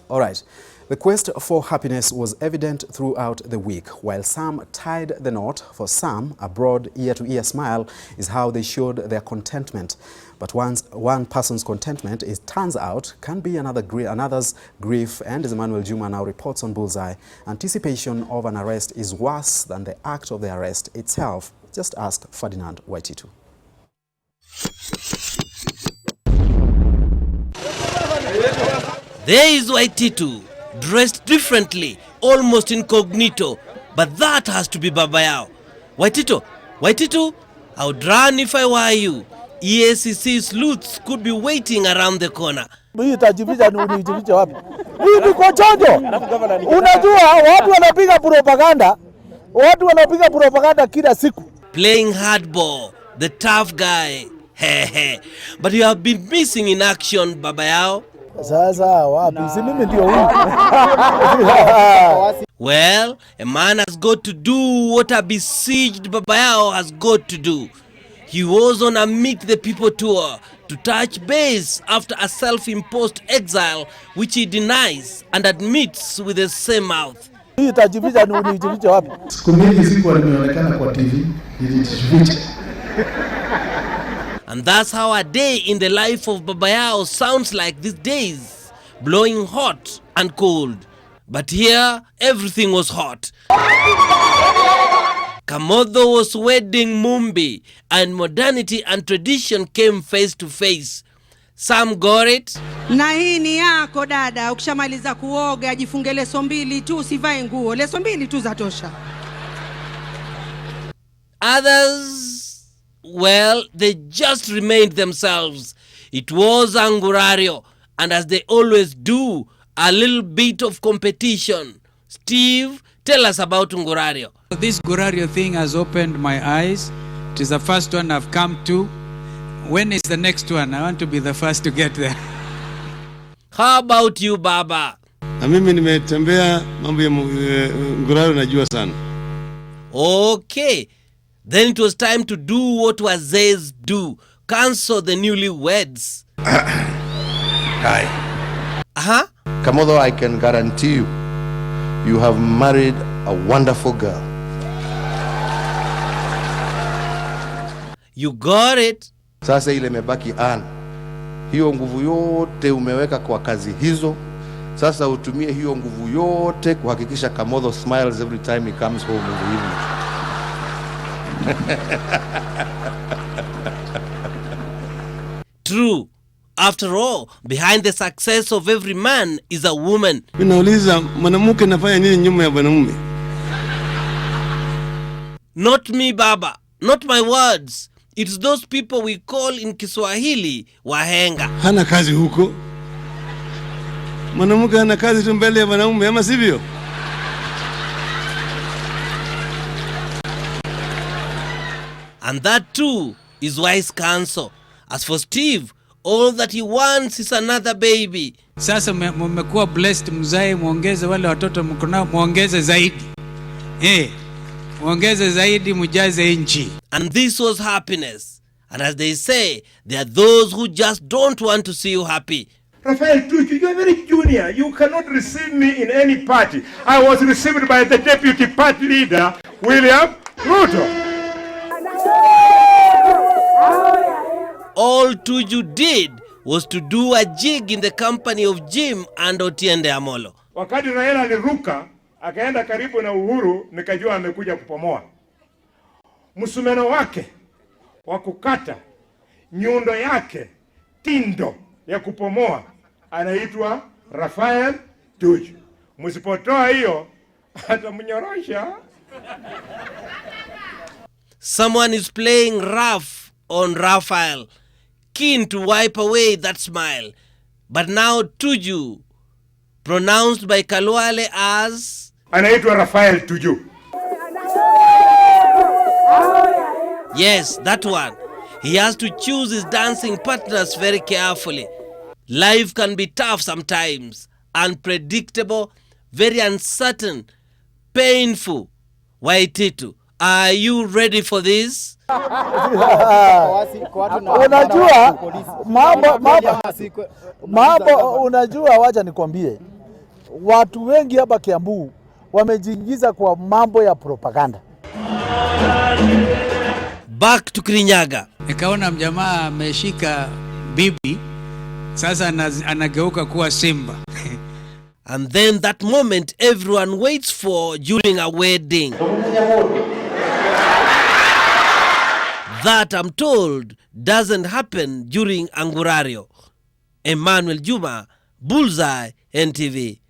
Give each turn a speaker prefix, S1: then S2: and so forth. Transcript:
S1: All right. The quest for happiness was evident throughout the week. While some tied the knot, for some, a broad ear-to-ear smile is how they showed their contentment. But one person's contentment, it turns out, can be another's grief. And as Emmanuel Juma now reports on Bullseye, anticipation of an arrest is worse than the act of the arrest itself. Just ask Ferdinand Waititu.
S2: There is Waititu, dressed differently, almost incognito, but that has to be Babayao. Waititu, I would run if I were you. EACC sleuths could be waiting around the corner.
S3: Unajua watu wanapiga propaganda kila siku.
S2: Playing hardball, the tough guy. But you have been missing in action, Babayao. Well, a man has got to do what a besieged Babayao has got to do. He was on a Meet the People tour to touch base after a self-imposed exile, which he denies and admits with the same mouth. And that's how a day in the life of Babayao sounds like these days, blowing hot and cold. But here, everything was hot. Kamodho was wedding Mumbi, and modernity and tradition came face to face. Some got it.
S4: Na hii ni yako dada, ukishamaliza kuoga jifunge leso mbili tu, usivae nguo. Leso mbili tu zatosha.
S2: Others, well, they just remained themselves. It was Angurario, and as they always do, a little bit of competition. Steve, tell us about Ngurario.
S5: This Ngurario thing has opened my eyes. It is the first one I've come to. When is the next one? I want to be the first to get there.
S2: How about you, Baba?
S6: Na mimi nimetembea mambo ya Ngurario najua sana.
S2: Okay. Then it was time to do what wazees do. Cancel the newlyweds.
S6: Hi.
S7: Kamodho, I can guarantee you, you have married a wonderful girl.
S2: You got it.
S7: Sasa ile mebaki Anne. Hiyo nguvu yote umeweka kwa kazi hizo. Sasa utumie hiyo nguvu yote kuhakikisha Kamodho smiles every time he comes home in the evening.
S2: True. After all, behind the success of every man is a woman.
S6: Ninauliza mwanamke nafanya nini nyuma ya bwanamume?
S2: Not me, Baba. Not my words. It's those people we call in Kiswahili wahenga.
S6: Hana kazi huko. Mwanamke hana kazi tu mbele ya bwanamume, ama sivyo?
S2: And that too is wise counsel. As for Steve, all that he wants is another baby.
S5: Sasa mmekuwa blessed, mzae muongeze wale watoto mko nao, muongeze zaidi. Muongeze zaidi, mujaze nchi.
S2: And this was happiness. And as they say, there are those who just don't want to see you happy.
S8: Rafael Tuju, you are very junior. You cannot receive me in any party. I was received by the deputy party leader, William Ruto.
S2: All Tuju did was to do a jig in the company of Jim and Otiende Amolo.
S8: Wakati Raila aliruka, akaenda karibu na Uhuru, nikajua amekuja kupomoa. Msumeno wake wa kukata, nyundo yake, tindo ya kupomoa, anaitwa Rafael Tuju. Msipotoa hiyo, atamnyorosha.
S2: Someone is playing rough on Rafael, keen to wipe away that smile. But now Tuju, pronounced by Kalwale as
S8: anaitwa Rafael Tuju.
S2: Yes, that one. He has to choose his dancing partners very carefully. Life can be tough sometimes, unpredictable, very uncertain, painful. Waititu, are you ready for this?
S3: Unajua mambo unajua, wacha nikwambie, Watu wengi hapa Kiambu wamejiingiza kwa mambo ya propaganda.
S2: Back to Kirinyaga.
S5: Nikaona mjamaa ameshika bibi, sasa anageuka kuwa simba.
S2: And then that moment everyone waits for during a wedding. That, I'm told, doesn't happen during Angurario. Emmanuel Juma, Bullseye, NTV.